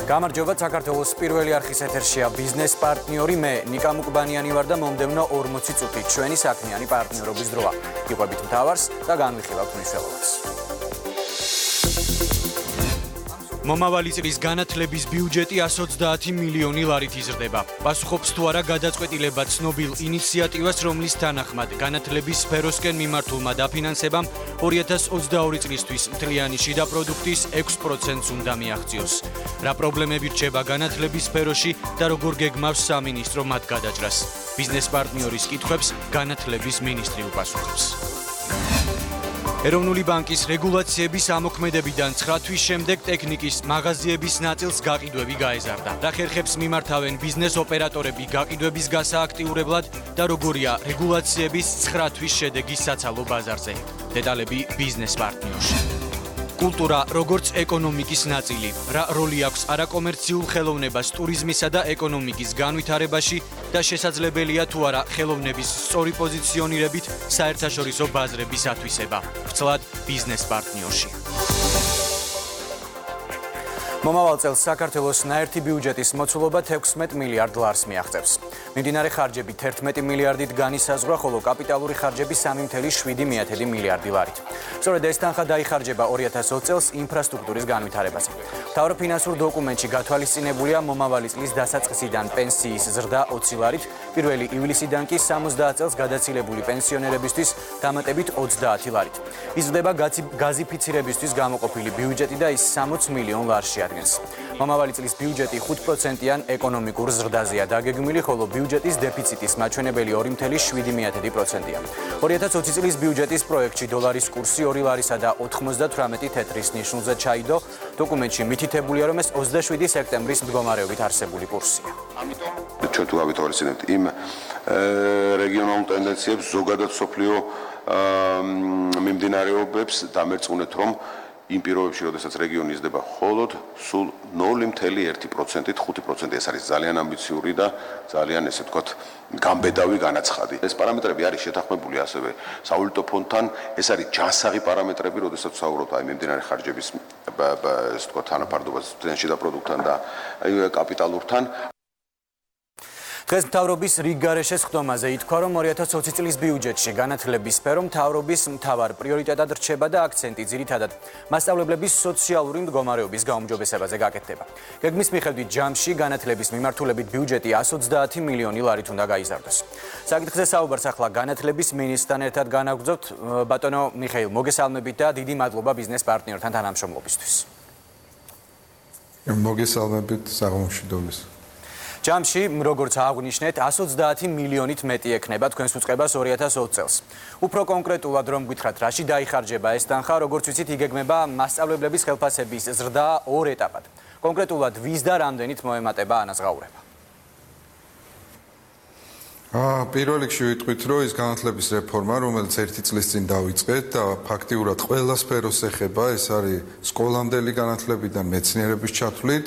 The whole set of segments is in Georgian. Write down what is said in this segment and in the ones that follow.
გამარჯობა, საქართველოს პირველი არხის ეთერშია ბიზნესპარტნიორი, მე ნიკა მუკბანიანი ვარ და მომდევნო 40 წუთით ჩვენი საქმიანი პარტნიორობის დროა. იყვებით მთავარს და განვიხილავთ მნიშვნელობას. მომავალი წლის განათლების ბიუჯეტი 130 მილიონი ლარით იზრდება. პასუხობს თუ არა გადაწყვეტილება ცნობილ ინიციატივას, რომლის თანახმად განათლების სფეროსკენ მიმართულმა დაფინანსებამ 2022 წლისთვის მთლიანი შიდა პროდუქტის 6%-ს უნდა მიაღწიოს. რა პრობლემები რჩება განათლების სფეროში და როგორ გეგმავს სამინისტრო მათ გადაჭრას. ბიზნესპარტნიორის კითხვებს განათლების მინისტრი უპასუხებს. ეროვნული ბანკის რეგულაციების ამოქმედებიდან 9 თვის შემდეგ ტექნიკის მაღაზიების ნაწილს გაყიდვები გაეზარდა. რა ხერხებს მიმართავენ ბიზნეს ოპერატორები გაყიდვების გასააქტიურებლად და როგორია რეგულაციების 9 თვის შედეგის საცალო ბაზარზე. დეტალები ბიზნესპარტნიორში. კულტურა როგორც ეკონომიკის ნაწილი, რა როლი აქვს არაკომერციულ ხელოვნებას ტურიზმისა და ეკონომიკის განვითარებაში და შესაძლებელია თუ არა ხელოვნების სწორი პოზიციონირებით საერთაშორისო ბაზრების ათვისება. ვრცლად ბიზნესპარტნიორში. მომავალ წელს საქართველოს ნაერთი ბიუჯეტის მოცულობა 16 მილიარდ ლარს მიაღწევს. მიმდინარე ხარჯები 11 მილიარდით განისაზღვრა, ხოლო კაპიტალური ხარჯები 3,7 მილიარდი ლარით. სწორედ ეს თანხა დაიხარჯება 2020 წელს ინფრასტრუქტურის განვითარებაზე. მთავრ ფინანსურ დოკუმენტში გათვალისწინებულია მომავალი წლის დასაწყისიდან პენსიის ზრდა 20 ლარით, 1 ივლისიდან კი 70 წელს გადაცილებული პენსიონერებისთვის დამატებით 30 ლარით. იზრდება გაზიფიცირებისთვის გამოყოფილი ბიუჯეტი და ის 60 მილიონ ლარს შეადგენს. მომავალი წლის ბიუჯეტი 5%-იან ეკონომიკურ ზრდაზეა დაგეგმილი, ხოლო ბიუჯეტის დეფიციტის მაჩვენებელი 2,7%-ია. 2020 წლის ბიუჯეტის პროექტში დოლარის კურსი 2 ლარისა და 98 თეთრის ნიშნულზე ჩაიდო. დოკუმენტში მითითებულია, რომ ეს 27 სექტემბრის მდგომარეობით არსებული კურსია. ამიტომ ჩვენ თუ გავითვალისწინებთ იმ რეგიონალურ ტენდენციებს, ზოგადად სოფლიო მიმდინარეობებს დამერწმუნეთ, რომ იმ პირობებში, როდესაც რეგიონი იზრდება მხოლოდ სულ 0,1%-ით, 5%. ეს არის ძალიან ამბიციური და ძალიან, ესე ვთქვათ, გამბედავი განაცხადი. ეს პარამეტრები არის შეთანხმებული ასევე სავალუტო ფონდთან. ეს არის ჯანსაღი პარამეტრები, როდესაც ვსაუბრობთ აი მიმდინარე ხარჯების, ესე ვთქვათ, თანაფარდობას შიდა პროდუქტთან და კაპიტალურთან. დღეს მთავრობის რიგგარეშე სხდომაზე ითქვა, რომ 2020 წლის ბიუჯეტში განათლების სფერო მთავრობის მთავარ პრიორიტეტად რჩება და აქცენტი ძირითადად მასწავლებლების სოციალური მდგომარეობის გაუმჯობესებაზე გაკეთდება. გეგმის მიხედვით ჯამში განათლების მიმართულებით ბიუჯეტი 130 მილიონი ლარით უნდა გაიზარდოს. საკითხზე საუბარს ახლა განათლების მინისტრთან ერთად განაგრძობთ. ბატონო მიხეილ, მოგესალმებით და დიდი მადლობა ბიზნესპარტნიორთან თანამშრომლობისთვის. მოგესალმებით საღამოშიდობის. ჯამში, როგორც აღვნიშნეთ, 130 მილიონით მეტი ექნება თქვენს უწყებას 2020 წელს. უფრო კონკრეტულად რომ გითხრათ, რაში დაიხარჯება ეს თანხა, როგორც ვიცით, იგეგმება მასწავლებლების ხელფასების ზრდა 2 ეტაპად. კონკრეტულად ვის და რამდენით მოემატება ანაზღაურება? პირველ რიგში ვიტყვით, რომ ის განათლების რეფორმა, რომელიც 1 წლის წინ დავიწყეთ და ფაქტიურად ყველა სფეროს ეხება, ეს არის სკოლამდელი განათლებიდან მეცნიერების ჩათვლით.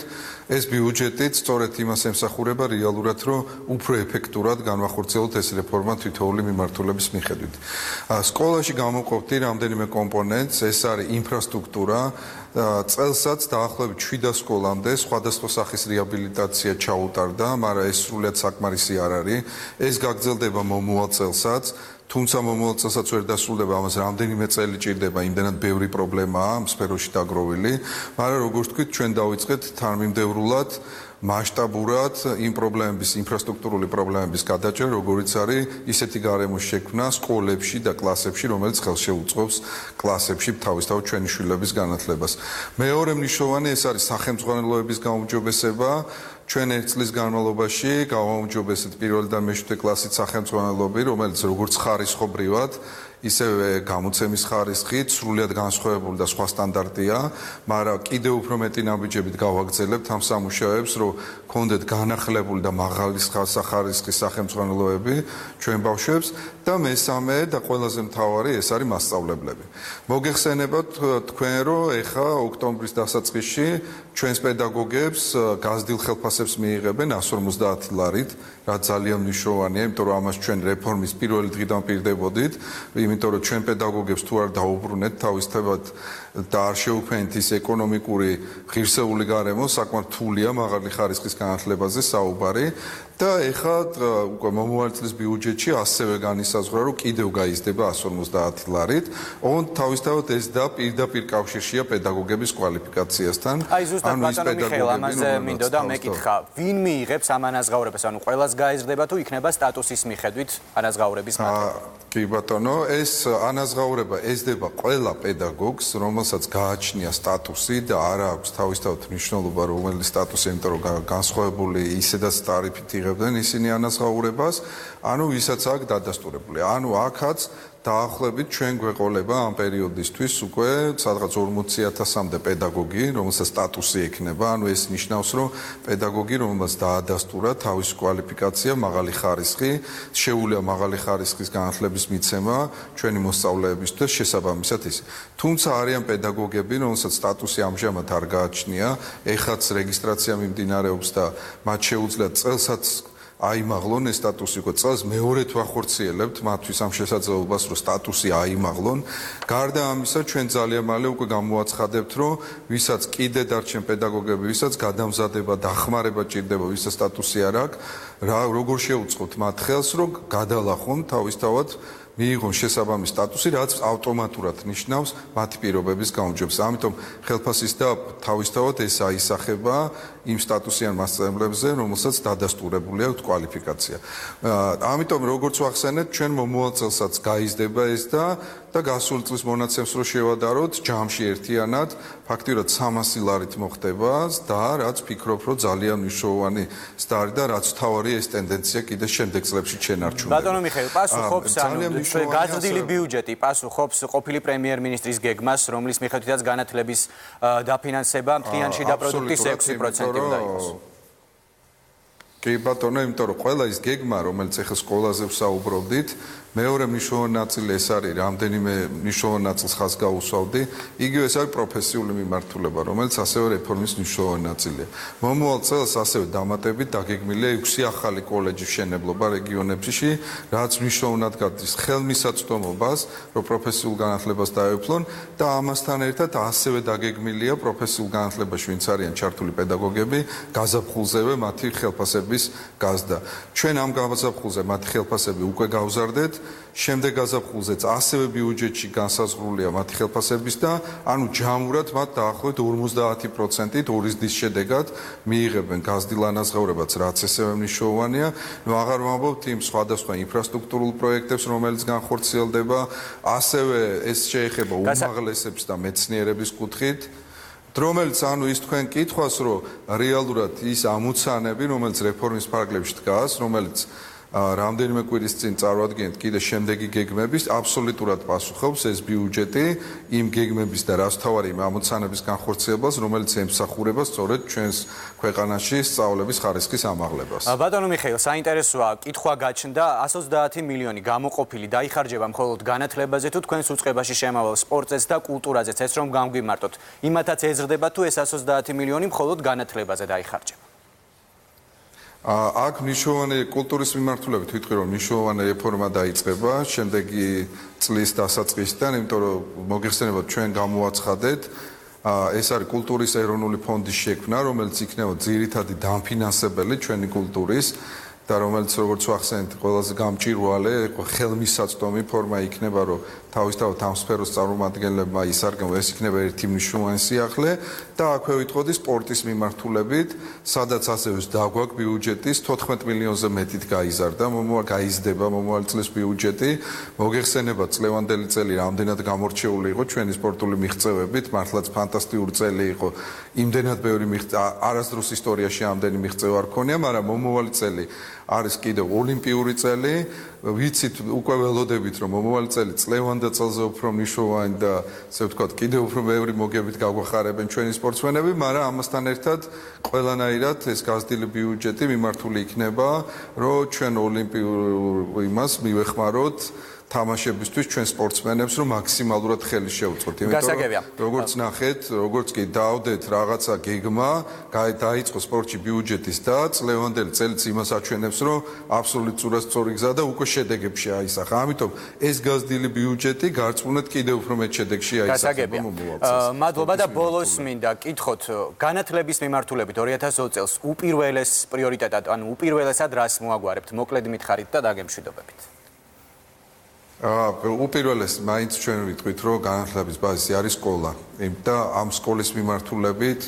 ეს ბიუჯეტიც სწორედ იმას ემსახურება რეალურად, რომ უფრო ეფექტურად განვახორციელოთ ეს რეფორმა თითოეული მიმართულების მიხედვით. სკოლაში გამოვყოფთ რამდენიმე კომპონენტს, ეს არის ინფრასტრუქტურა. წელსაც დაახლოებით 7 სკოლამდე სხვადასხვა სახის რეაბილიტაცია ჩაუტარდა, მაგრამ ეს სრულად საკმარისი არ არის. ეს გაგრძელდება მომავალ წელსაც. თუმცა მომავალ წელსაც ვერ დასრულდება, ამას რამდენიმე წელი ჭირდება, იმდენად ბევრი პრობლემაა ამ სფეროში დაგროვილი, მაგრამ როგორც თქვით, ჩვენ დავიწყეთ თანმიმდევრულად, მასშტაბურად იმ პრობლემების, ინფრასტრუქტურული პრობლემების გადაჭრა, როგორიც არის ისეთი გარემოს შექმნა სკოლებში და კლასებში, რომელიც ხელს შეუწყობს კლასებში თავისთავად ჩვენი შვილების განათლებას. მეორე მნიშვნელოვანი ეს არის სახელმძღვანელოების გაუმჯობესება. ჩვენ 1 წლის განმავლობაში გავაუმჯობესეთ პირველი და მე-7 კლასის სახელმძღვანელოები, რომელიც როგორც ხარისხობრივად, ისევე გამოცემის ხარისხით, სრულიად განსხვავებული და სხვა სტანდარტია, მაგრამ კიდევ უფრო მეტი ნაბიჯებით გავაგრძელებთ ამ სამუშაოებს, რომ გქონდეთ განახლებული და მაღალი სახარისხის სახელმძღვანელოები ჩვენ ბავშვებს და მესამე და ყველაზე მთავარი ეს არის მასწავლებლები. მოგეხსენებათ თქვენ, რომ ეხა ოქტომბრის დასაწყისში ჩვენს პედაგოგებს გაზრდილ ხელფასებს მიიღებენ 150 ლარით, რაც ძალიან მნიშვნელოვანია, იმიტომ რომ ამას ჩვენ რეფორმის პირველი დღიდან პირდებოდით, იმიტომ რომ ჩვენ პედაგოგებს თუ არ დაუბრუნეთ თავისთავად და არ შეუფენთ ის ეკონომიკური ღირსეული გარემო, საკმაოდ რთულია მაღალი ხარისხის განათლებაზე საუბარი და ეხლა უკვე მომავალი წლის ბიუჯეტში ასევე განისაზღვრა, რომ კიდევ გაიზრდება 150 ლარით. ოღონდ თავისთავად ეს და პირდაპირ კავშირშია პედაგოგების კვალიფიკაციასთან. აი ზუსტად ბატონო მიხეილ, ამაზე მინდოდა მეკითხა, ვინ მიიღებს ამ ანაზღაურებას, ანუ ყველას გაეზრდება თუ იქნება სტატუსის მიხედვით ანაზღაურების მართება? კი ბატონო, ეს ანაზღაურება ესდება ყველა პედაგოგს, რომელსაც გააჩნია სტატუსი და არ აქვს თავისთავად მნიშვნელობა, რომელი სტატუსი, იმიტომ რომ განსხვავებული ისედაც ტარიფით იღებდნენ ისინი ანაზღაურებას, ანუ ვისაც აქვს დადასტურებული. ანუ აქაც დაახლოებით ჩვენ გვეყოლება ამ პერიოდისთვის უკვე სადღაც 40,000-მდე პედაგოგი, რომელსაც სტატუსი ექნება, ანუ ეს ნიშნავს, რომ პედაგოგი, რომელსაც დაადასტურა თავისი კვალიფიკაცია, მაღალი ხარისხი, შეუძლია მაღალი ხარისხის განათლების მიცემა ჩვენი მოსწავლეებისთვის შესაბამისად ისე. თუმცა არიან პედაგოგები, რომელსაც სტატუსი ამჟამად არ გააჩნია, ეხლაც რეგისტრაცია მიმდინარეობს და მათ შეუძლიათ წელსაც აიმაღლონ ეს სტატუსი, უკვე წელს მეორედ ვახორციელებთ მათთვის ამ შესაძლებლობას, რომ სტატუსი აიმაღლონ. გარდა ამისა, ჩვენ ძალიან მალე უკვე გამოაცხადებთ, რომ ვისაც კიდე დარჩენ პედაგოგები, ვისაც გადამზადება, დახმარება ჭირდება, ვისაც სტატუსი არ აქვს, როგორ შეუწყოთ მათ ხელს, რომ გადალახონ თავისთავად მიიღონ შესაბამის სტატუსი, რაც ავტომატურად ნიშნავს მათი პირობების გაუმჯობესებას. ამიტომ ხელფასის და თავისთავად ეს აისახება იმ სტატუსიან მასწავლებლებზე, რომელსაც დადასტურებული აქვს კვალიფიკაცია. ამიტომ როგორც ვახსენეთ, ჩვენ მომავალ წელსაც გაიზრდება ეს და გასული წლის მონაცემს რო შევადაროთ, ჯამში ერთიანად ფაქტიურად 300 ლარით მოხდება და რაც ფიქრობ, რომ ძალიან მნიშვნელოვანი სტარი და რაც თავარი ეს ტენდენცია კიდე შემდეგ წლებში შენარჩუნდება. ბატონო მიხეილ, პასუხობს გაზრდილი ბიუჯეტი პასუხობს ყოფილი პრემიერ-მინისტრის გეგმას, რომლის მიხედვითაც განათლების დაფინანსება მთლიანში და პროდუქტის 6% უნდა იყოს. კი ბატონო, იმიტომ რომ ყველა ის გეგმა, რომელიც ახლა სკოლაზე ვსაუბრობდით, მეორე მნიშვნელოვანი ნაწილი ეს არის, რამდენიმე მნიშვნელოვანი ნაწილს ხაზს გაუსვავდი, იგივე ეს არის პროფესიული მიმართულება, რომელიც ასევე რეფორმის მნიშვნელოვანი ნაწილია. მომავალ წელს ასევე დამატებით დაგეგმილია 6 ახალი კოლეჯის მშენებლობა რეგიონებში, რაც მნიშვნელოვნად გადის ხელმისაწვდომობას, რომ პროფესიულ განათლებას დაეუფლონ და ამასთან ერთად ასევე დაგეგმილია პროფესიულ განათლებაში, ვინც არიან ჩართული პედაგოგები, გაზაფხულზევე მათი ხელფასების გაზრდა. ჩვენ ამ გაზაფხულზე მათი ხელფასები უკვე გავზარდეთ. შემდეგ გაზაფხულზეც ასევე ბიუჯეტში განსაზღვრულია მათი ხელფასების და ანუ ჯამურად მათ დაახლოებით 50%-ით ორიზდის შედეგად მიიღებენ გაზრდილ ანაზღაურებაც, რაც ესევე მნიშვნელოვანია. აღარ ვამბობთ იმ სხვადასხვა ინფრასტრუქტურულ პროექტებს, რომელიც განხორციელდება, ასევე ეს შეეხება უმაღლესებს და მეცნიერების კუთხით. რომელიც ანუ ის თქვენ კითხვას, რომ რეალურად ის ამოცანები, რომელიც რეფორმის ფარგლებში დგას, რომელიც რამდენიმე კვირის წინ წარვადგენთ კიდე შემდეგი გეგმების, აბსოლუტურად პასუხობს ეს ბიუჯეტი იმ გეგმების და რაც თავარი იმ ამოცანების განხორციელებას, რომელიც ემსახურება სწორედ ჩვენს ქვეყანაში სწავლების ხარისხის ამაღლებას. ბატონო მიხეილ, საინტერესოა, კითხვა გაჩნდა 130 მილიონი გამოყოფილი დაიხარჯება მხოლოდ განათლებაზე თუ თქვენს უწყებაში შემავალ სპორტზეც და კულტურაზეც, ეს რომ გამგვიმარტოთ, იმათაც ეზრდება თუ ეს 130 მილიონი მხოლოდ განათლებაზე დაიხარჯება? აქ მნიშვნელოვანი კულტურის მიმართულებით ვიტყვი, რომ მნიშვნელოვანი რეფორმა დაიწყება შემდეგი წლის დასაწყისიდან, იმიტომ რომ მოგეხსენებათ ჩვენ გამოაცხადეთ ეს არის კულტურის ეროვნული ფონდის შექმნა, რომელიც იქნება ძირითადი დაფინანსებელი ჩვენი კულტურის და რომელიც როგორც ვახსენეთ, ყველაზე გამჭირვალე, ხელმისაწვდომი ფორმა იქნება, რომ თავისთავად ამ სფეროს წარმომადგენლებმა ისარგებლონ, ეს იქნება ერთი მნიშვნელოვანი სიახლე და აქვე ვიტყოდი სპორტის მიმართულებით, სადაც ასევე დაგვაქვს ბიუჯეტის 14 მილიონზე მეტით გაიზარდა, გაიზრდება მომავალი წლის ბიუჯეტი. მოგეხსენებათ, წლევანდელი წელი რამდენად გამორჩეული იყო ჩვენი სპორტული მიღწევებით, მართლაც ფანტასტიკური წელი იყო. იმდენად ბევრი არასდროს ისტორიაში ამდენი მიღწევა არ ქონია, მაგრამ მომავალი წელი არის კიდევ ოლიმპიური წელი. ვიცით, უკვე ველოდებით, რომ მომავალი წელი წლევანდელ წელზე უფრო მნიშვნელოვანი და ასე ვთქვათ, კიდევ უფრო ბევრი მოგებით გაგვახარებენ ჩვენი სპორტსმენები, მაგრამ ამასთან ერთად ყველანაირად ეს გაზრდილი ბიუჯეტი მიმართული იქნება, რომ ჩვენ ოლიმპიურ იმას მივეხმაროთ თამაშებისთვის ჩვენ სპორტსმენებს რომ მაქსიმალურად ხელი შევუწყოთ. გასაგებია. როგორც ნახეთ, როგორც კი დაავდეთ რაღაცა გეგმა, დაიწყო სპორტში ბიუჯეტის და წლევანდელი წელიც იმას აჩვენებს, რომ აბსოლუტურად სწორი გზა და უკვე შედეგებში აისახა. ამიტომ ეს გაზრდილი ბიუჯეტი გარწმუნეთ კიდევ უფრო მეტ შედეგში აისახება მომავალ წელს. მადლობა და ბოლოს მინდა კითხოთ განათლების მიმართულებით 2020 წელს უპირველეს პრიორიტეტად, ანუ უპირველესად რას მოაგვარებთ? მოკლედ მითხარით და დაგემშვიდობებით. უპირველეს მაინც ჩვენ ვიტყვით, რომ განათლების ბაზისი არის სკოლა. და ამ სკოლის მიმართულებით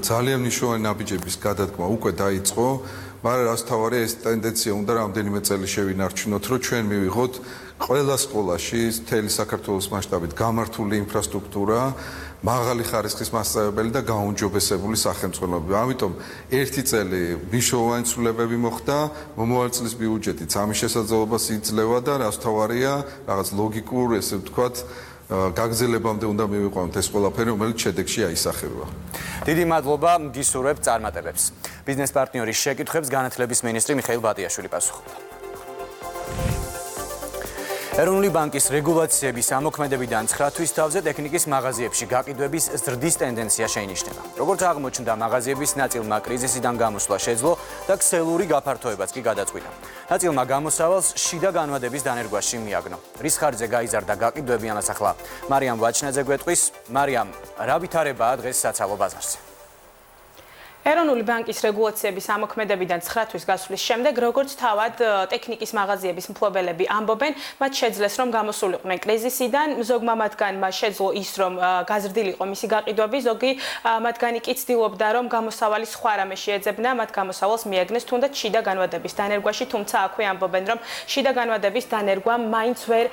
ძალიან მნიშვნელოვანი ნაბიჯების გადადგმა უკვე დაიწყო, მაგრამ რაც თავარია ეს ტენდენცია უნდა რამდენიმე წელი შევინარჩუნოთ, რომ ჩვენ მივიღოთ ყველა სკოლაში მთელი საქართველოს მასშტაბით გამართული ინფრასტრუქტურა, მაღალი ხარისხის მასწავლებელი და გაუმჯობესებული სახელმწიფოები. ამიტომ ერთი წელი მნიშვნელოვანი ცვლილებები მოხდა, მომავალ წლის ბიუჯეტიც ამის შესაძლებლობას იძლევა და რაც თავარია, რაღაც ლოგიკურ, ესე ვთქვათ, გაგრძელებამდე უნდა მივიყვანოთ ეს ყველაფერი, რომელიც შედეგში აისახება. დიდი მადლობა, გისურვებთ წარმატებებს. ბიზნესპარტნიორის შეკითხვებს განათლების მინისტრი მიხეილ ბატიაშვილი პასუხობდა. ეროვნული ბანკის რეგულაციების ამოქმედებიდან 9 თვის თავზე ტექნიკის მაღაზიებში გაყიდვების ზრდის ტენდენცია შეინიშნება. როგორც აღმოჩნდა, მაღაზიების ნაწილმა კრიზისიდან გამოსვლა შეძლო და ქსელური გაფართოებაც კი გადაწყვიტა. ნაწილმა გამოსავალს შიდა განვადების დანერგვაში მიაგნო. რის ხარჯზე გაიზარდა გაყიდვები, ამას ახლა მარიამ ვაჩნაძე გვეტყვის. მარიამ, რა ვითარებაა დღეს საცალო ბაზარზე? ეროვნული ბანკის რეგულაციების ამოქმედებიდან 9 თვის გასვლის შემდეგ, როგორც თავად ტექნიკის მაღაზიების მფლობელები ამბობენ, მათ შეძლეს რომ გამოსულიყვნენ კრიზისიდან, ზოგმა მათგანმა შეძლო ის რომ გაზრდილიყო მისი გაყიდვები, ზოგი მათგანი კი ცდილობდა რომ გამოსავალი სხვა რამე შეეძებნა, მათ გამოსავალს მიაგნეს თუნდაც შიდა განვადების დანერგვაში, თუმცა აქვე ამბობენ რომ შიდა განვადების დანერგვამ მაინც ვერ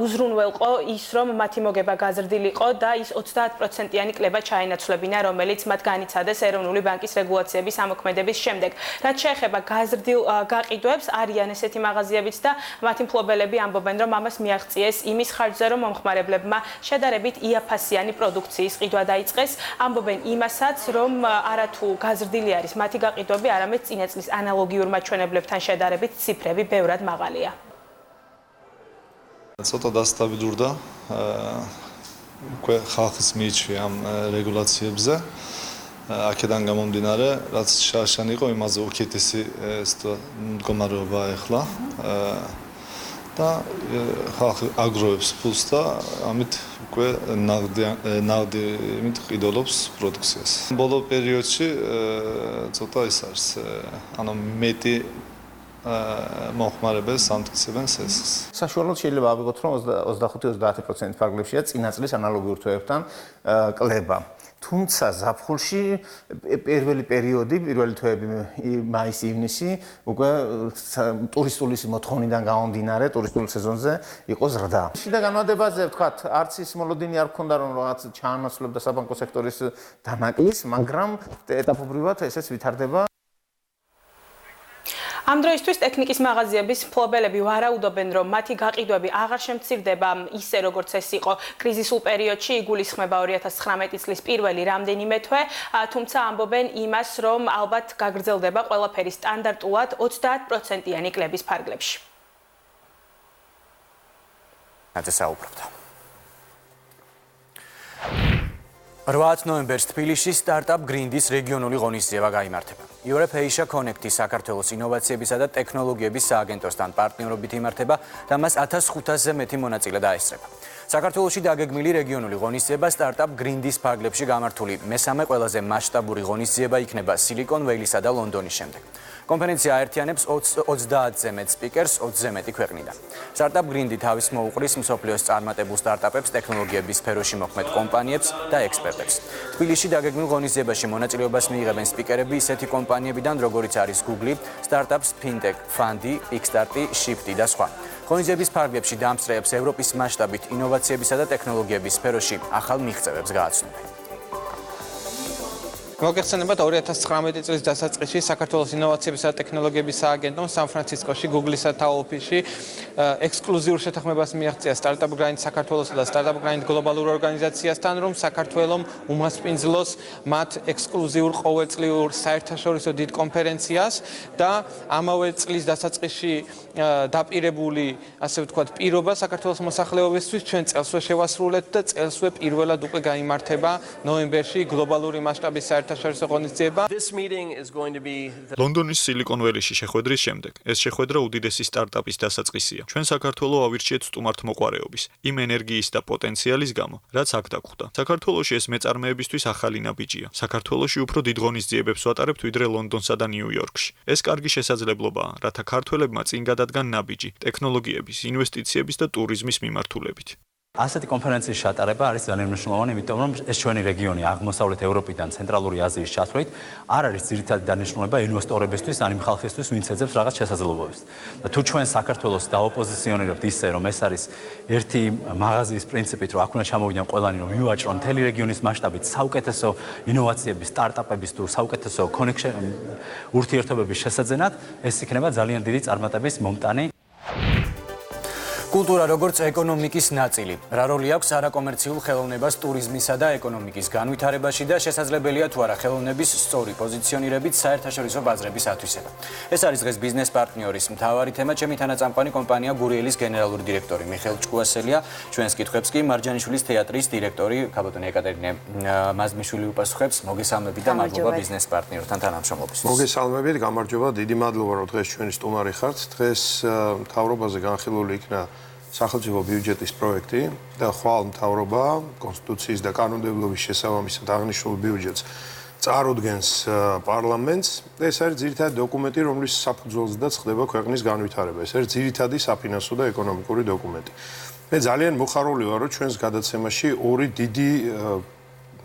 უზრუნველყო ის რომ მათი მოგება გაზრდილიყო და ის 30%-იანი კლება ჩაენაცვლებინა, რომელიც მათ განიცადეს ეროვნული ბანკის რეგულაციების ამოქმედების შემდეგ. რაც შეეხება გაზრდილ გაყიდვებს, არიან ესეთი მაღაზიებიც და მათი მფლობელები ამბობენ, რომ ამას მიაღწიეს იმის ხარჯზე, რომ მომხმარებლებმა შედარებით იაფასიანი პროდუქციის ყიდვა დაიწყეს. ამბობენ იმასაც, რომ არათუ გაზრდილი არის მათი გაყიდვები, არამედ წინა წლის ანალოგიურ მაჩვენებლებთან შედარებით ციფრები ბევრად მაღალია. ცოტა დასტაბილურდა უკვე ხალხის მიიჩვია ამ რეგულაციებზე. აქედან გამომდინარე, რაც შარშან იყო, იმაზე უკეთესი მდგომარეობა ეხლა და ხალხი აგროვებს ფულს და ამით უკვე ნაღდით ყიდულობს პროდუქციას. ბოლო პერიოდში ცოტა ის არის, ანუ მეტი მომხმარებელს ამტკიცებენ სესს. საშუალოდ შეიძლება ავიღოთ, რომ 25-30% ფარგლებშია წინა წლის ანალოგიურ თვეებთან კლება. თუმცა ზაფხულში პირველი პერიოდი, პირველი თვეები მაის-ივნისი უკვე ტურისტული მოთხოვნიდან გამომდინარე, ტურისტულ სეზონზე იყო ზრდა. შიდა განვადებაზე ვთქვათ, არც ის მოლოდინი არ გქონდა რომ რაღაც ჩაანაცვლებდა საბანკო სექტორის დანაკლისს, მაგრამ ეტაპობრივად ესეც ვითარდება. ამ დროისთვის ტექნიკის მაღაზიების მფლობელები ვარაუდობენ, რომ მათი გაყიდვები აღარ შემცირდება ისე, როგორც ეს იყო კრიზისულ პერიოდში, იგულისხმება 2019 წლის პირველი რამდენიმე თვე, თუმცა ამბობენ იმას, რომ ალბათ გაგრძელდება ყველაფერი სტანდარტულად 30%-იანი კლების ფარგლებში. საუბრობთ. 8 ნოემბერს თბილისში სტარტაპ გრინდის რეგიონული ღონისძიება გაიმართება. EuropeAsia Connect-ის საქართველოს ინოვაციებისა და ტექნოლოგიების სააგენტოსთან პარტნიორობით იმართება და მას 1500-ზე მეტი მონაწილე დაესწრება. საქართველოში დაგეგმილი რეგიონული ღონისძიება სტარტაპ გრინდის ფარგლებში გამართული მესამე ყველაზე მასშტაბური ღონისძიება იქნება სილიკონ ველისა და ლონდონის შემდეგ. კონფერენცია აერთიანებს 30-ზე მეტ სპიკერს 20-ზე მეტი ქვეყნიდან. სტარტაპ გრინდი თავის მოუყრის მსოფლიოს წარმატებულ სტარტაპებს, ტექნოლოგიების სფეროში მოქმედ კომპანიებს და ექსპერტებს. თბილისში დაგეგმილ ღონისძიებაში მონაწილეობას მიიღებენ სპიკერები ისეთი კომპანიებიდან, როგორიც არის Google, სტარტაპს Fintech, Fundi, Kickstarter, Shifty და სხვა. ღონისძიების ფარგლებში დამსწრეებს ევროპის მასშტაბით ინოვაციებისა და ტექნოლოგიების სფეროში ახალ მიღწევებს გააცნობენ. მოგეხსენებათ 2019 წლის დასაწყისში საქართველოს ინოვაციებისა და ტექნოლოგიების სააგენტომ სან-ფრანცისკოში Google-ისა და ოფისში ექსკლუზიურ შეთანხმებას მიაღწია სტარტაპ გრაინდ საქართველოსა და სტარტაპ გრაინდ გლობალურ ორგანიზაციასთან, რომ საქართველოს უმასპინძლოს მათ ექსკლუზიურ ყოველწლიურ საერთაშორისო დიდ კონფერენციას და ამავე წლის დასაწყისში დაპირებული, ასე ვთქვათ, პირობა საქართველოს მოსახლეობისთვის ჩვენ წელსვე შევასრულეთ და წელსვე პირველად უკვე გაიმართება ნოემბერში გლობალური მასშტაბის საერთაშორისო ღონისძიება. ლონდონის სილიკონ ველიში შეხვედრის შემდეგ ეს შეხვედრა უდიდესი სტარტაპის დასაწყისია. ჩვენ საქართველოს ავირჩიეთ სტუმართმოყვარეობის, იმ ენერგიის და პოტენციალის გამო, რაც აქ დაგხვდა. საქართველოში ეს მეწარმეებისთვის ახალი ნაბიჯია. საქართველოში უფრო დიდ ღონისძიებებს ვატარებთ ვიდრე ლონდონსა და ნიუ-იორკში. ეს კარგი შესაძლებლობაა, რათა ქართველებმა წინ გადადგან ნაბიჯი ტექნოლოგიების, ინვესტიციების და ტურიზმის მიმართულებით. ასეთი კონფერენციის შეტარება არის ძალიან მნიშვნელოვანი, იმიტომ რომ ეს ჩვენი რეგიონი აღმოსავლეთ ევროპიდან ცენტრალური აზიის ჩათვლით არ არის ძირითადი დანიშნულება ინვესტორებისთვის, ან იმ ხალხისთვის, ვინც ეძებს რაღაც შესაძლებლობებს. და თუ ჩვენ საქართველოს დაოპოზიციონირებთ ისე, რომ ეს არის ერთი მაღაზიის პრინციპით, რომ აქ უნდა ჩამოვიდნენ ყველანი, რომ მივაჭრონ მთელი რეგიონის მასშტაბით საუკეთესო ინოვაციების, სტარტაპების თუ საუკეთესო ურთიერთობების შესაძენად, ეს იქნება ძალიან დიდი წარმატების მომტანი. კულტურა როგორც ეკონომიკის ნაწილი. რა როლი აქვს არაკომერციულ ხელოვნებას ტურიზმისა და ეკონომიკის განვითარებაში და შესაძლებელია თუ არა ხელოვნების სწორი პოზიციონირებით საერთაშორისო ბაზრების ათვისება. ეს არის დღეს ბიზნესპარტნიორის მთავარი თემა. ჩემი თანაწამყვანი კომპანია გურიელის გენერალური დირექტორი მიხეილ ჭკუასელია. ჩვენს კითხვებს კი მარჯანიშვილის თეატრის დირექტორი ქაბატონი ეკატერინე მაზმიშვილი უპასუხებს. მოგესალმებით და მადლობა ბიზნესპარტნიორთან თანამშრომლობისთვის. მოგესალმებით, გამარჯობა, დიდი მადლობა რომ დღეს ჩვენი სტუმარი ხართ. დღეს მთავრობაზე განხილული იქნა სახელმწიფო ბიუჯეტის პროექტი და ხვალ მთავრობა კონსტიტუციის და კანონმდებლობის შესაბამისად აღნიშნულ ბიუჯეტს წარუდგენს პარლამენტს. ეს არის ძირითადი დოკუმენტი, რომლის საფუძველზედაც ხდება ქვეყნის განვითარება. ეს არის ძირითადი საფინანსო და ეკონომიკური დოკუმენტი. მე ძალიან მოხარული ვარ, რომ ჩვენს გადაცემაში ორი დიდი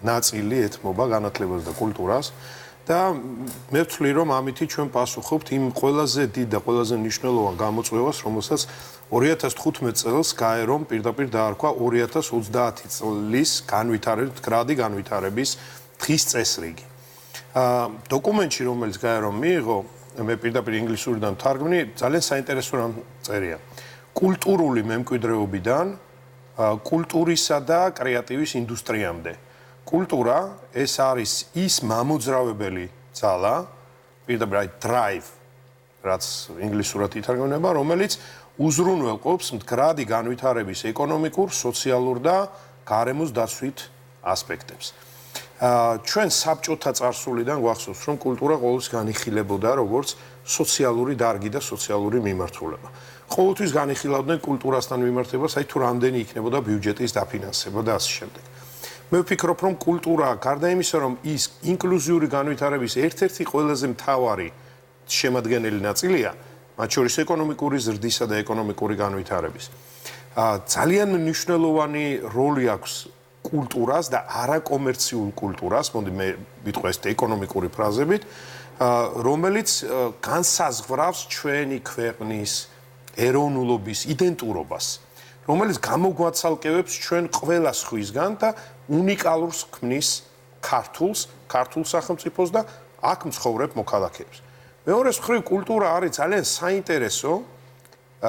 ნაწილი ეთმობა განათლებას და კულტურას. და მე ვთვლი, რომ ამითი ჩვენ პასუხობთ იმ ყველაზე დიდ და ყველაზე მნიშვნელოვან გამოწვევას, რომელსაც 2015 წელს გაერომ პირდაპირ დაარქვა 2030 წლის გრადი განვითარების დღის წესრიგი. დოკუმენტში, რომელიც გაერომ მიიღო, მე პირდაპირ ინგლისურიდან თარგმნი, ძალიან საინტერესო რამ წერია. კულტურული მემკვიდრეობიდან კულტურისა და კრეატივის ინდუსტრიამდე. კულტურა ეს არის ის მამოძრავებელი ძალა, პირდაპირ drive, რაც ინგლისურად ითარგმნება, რომელიც უზრუნველყოფს მდგრადი განვითარების ეკონომიკურ, სოციალურ და გარემოს დაცვით ასპექტებს. ჩვენ საბჭოთა წარსულიდან გვახსოვს, რომ კულტურა ყოველთვის განიხილებოდა როგორც სოციალური დარგი და სოციალური მიმართულება. ყოველთვის განიხილავდნენ კულტურასთან მიმართებას, აი თუ რამდენი იქნებოდა ბიუჯეტის დაფინანსება და ასე შემდეგ. მე ვფიქრობ, რომ კულტურა, გარდა იმისა, რომ ის ინკლუზიური განვითარების ერთ-ერთი ყველაზე მთავარი შემადგენელი ნაწილია, მათ შორის ეკონომიკური ზრდისა და ეკონომიკური განვითარების. ძალიან მნიშვნელოვანი როლი აქვს კულტურას და არაკომერციულ კულტურას, მოდი მე ვიტყვი ეს ეკონომიკური ფრაზებით, რომელიც განსაზღვრავს ჩვენი ქვეყნის ეროვნულობის იდენტურობას, რომელიც გამოგვაცალკევებს ჩვენ ყველა სხვისგან და უნიკალურს ქმნის ქართულ სახელმწიფოს და აქ მცხოვრებ მოქალაქეებს. მეორეს მხრივ კულტურა არის ძალიან საინტერესო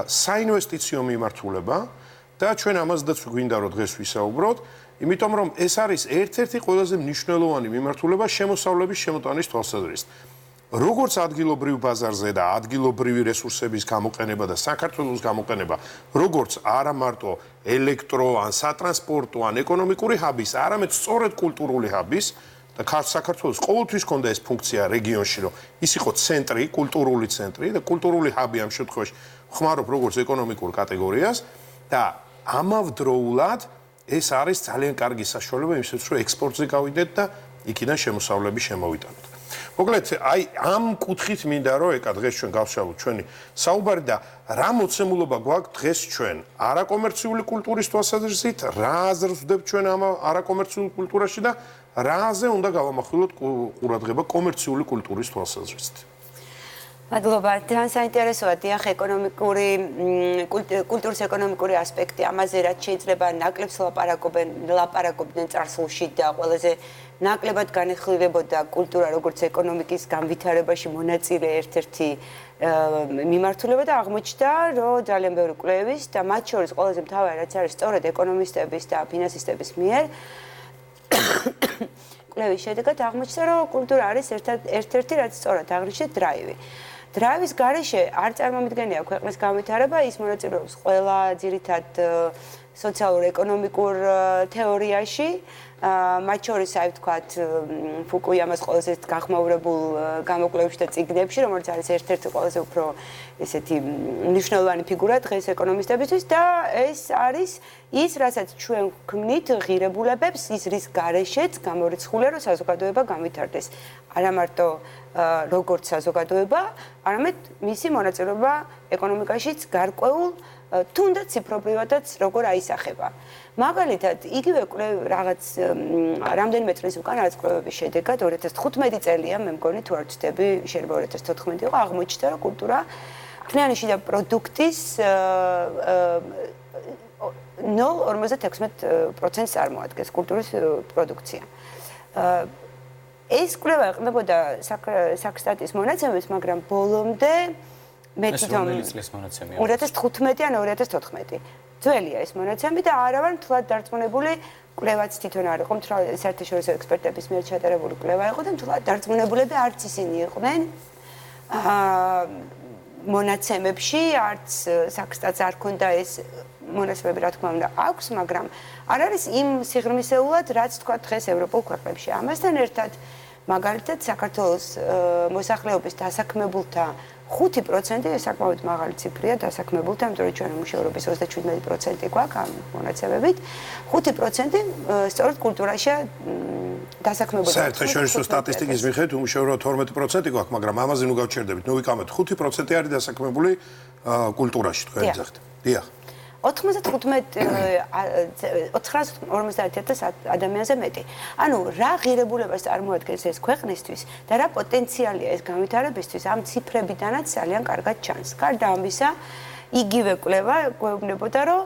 საინვესტიციო მიმართულება და ჩვენ ამაზედაც გვინდა რომ დღეს ვისაუბროთ, იმიტომ რომ ეს არის ერთ-ერთი ყველაზე მნიშვნელოვანი მიმართულება შემოსავლების შემოტანის თვალსაზრისით. როგორც ადგილობრივ ბაზარზე და ადგილობრივი რესურსების გამოყენება და საქართველოს გამოყენება, როგორც არა მარტო ელექტრო ან სატრანსპორტო ან ეკონომიკური ჰაბის, არამედ სწორედ კულტურული ჰაბის და საქართველოს ყოველთვის ჰქონდა ეს ფუნქცია რეგიონში, რომ ის იყო ცენტრი, კულტურული ცენტრი და კულტურული ჰაბი ამ შემთხვევაში ხმარობ როგორც ეკონომიკურ კატეგორიას და ამავდროულად ეს არის ძალიან კარგი საშუალება იმისათვის, რომ ექსპორტზე გავიდეთ და იქიდან შემოსავლები შემოვიტანოთ. მოკლედ, აი ამ კუთხით მინდა რომ ეკა დღეს ჩვენ გავშალოთ ჩვენი საუბარი და რა მოცემულობა გვაქვს დღეს ჩვენ არაკომერციული კულტურის თვალსაზრისით, რა აზრს ვდებთ ჩვენ ამ არაკომერციულ კულტურაში და რაზე უნდა გავამახვილოთ ყურადღება კომერციული კულტურის თვალსაზრისით. მადლობა. ძალიან საინტერესოა დიახ კულტურის ეკონომიკური ასპექტი, ამაზე რაც შეიძლება ნაკლებს ლაპარაკობდნენ წარსულში და ყველაზე ნაკლებად განეხილებოდა კულტურა როგორც ეკონომიკის განვითარებაში მონაწილე ერთ-ერთი მიმართულება და აღმოჩნდა, რომ ძალიან ბევრი კვლევის და მათ შორის ყველაზე მთავარი რაც არის სწორედ ეკონომისტების და ფინანსისტების მიერ კვლევის შედეგად აღმოჩნდა, რომ კულტურა არის ერთ-ერთი რაც სწორად აღნიშნეთ დრაივი. დრაივის გარეშე არ წარმომიდგენია ქვეყნის განვითარება, ის მონაწილეობს ყველა ძირითად სოციალურ-ეკონომიკურ თეორიაში, მათ შორის აი ვთქვათ ფუკუიამას ყველაზე გახმაურებულ გამოკვლევებში და წიგნებში, რომელიც არის ერთ-ერთი ყველაზე უფრო ესეთი მნიშვნელოვანი ფიგურა დღეს ეკონომისტებისთვის და ეს არის ის, რასაც ჩვენ ვქმნით ღირებულებებს, ის რის გარეშეც გამორიცხულია, რომ საზოგადოება განვითარდეს. არა მარტო როგორც საზოგადოება, არამედ მისი მონაწილეობა ეკონომიკაშიც გარკვეულ თუნდაც ციფრობრივადაც როგორ აისახება. მაგალითად, იგივე რაღაც რამდენიმე წლის უკან რაღაც კვლევების შედეგად 2015 წელია, მე მგონი თუ არ ვცდები, შეიძლება 2014 იყო, აღმოჩნდა, რომ კულტურა მთლიანი შიდა პროდუქტის 0,56% წარმოადგენს კულტურის პროდუქცია. ეს კვლევა ეყრდნობოდა საქსტატის მონაცემებს, მაგრამ ბოლომდე მე თვითონ 2015 ან 2014 ძველია ეს მონაცემი და არა ვარ მთლად დარწმუნებული, კვლევაც თვითონ არ იყო, საერთაშორისო ექსპერტების მიერ ჩატარებული კვლევა იყო და მთლად დარწმუნებულები არც ისინი იყვნენ მონაცემებში, არც საქსტატს არ ქონდა ეს მონაცემები, რა თქმა უნდა, აქვს, მაგრამ არ არის იმ სიღრმისეულად, რაც თქვა დღეს ევროპულ ქვეყნებში. ამასთან ერთად, მაგალითად, საქართველოს მოსახლეობის დასაქმებულთა 5% საკმაოდ მაღალი ციფრია დასაქმებულთა, იმიტომ რომ ჩვენ მუშაობების 37% გვაქვს ამ მონაცემებით. 5% სწორედ კულტურაშია დასაქმებული. საერთაშორისო სტატისტიკის მიხედვით უმუშევრობა 12% გვაქვს, მაგრამ ამაზე ნუ გავჩერდებით. ნუ ვიკამეთ 5% არის დასაქმებული კულტურაში, თქვენ ძახთ. დიახ. 950,000 ადამიანზე მეტი. ანუ რა ღირებულებას წარმოადგენს ეს ქვეყნისთვის და რა პოტენციალია ეს განვითარებისთვის ამ ციფრებიდანაც ძალიან კარგად ჩანს. გარდა ამისა, იგივე კვლევა გვეუბნებოდა, რომ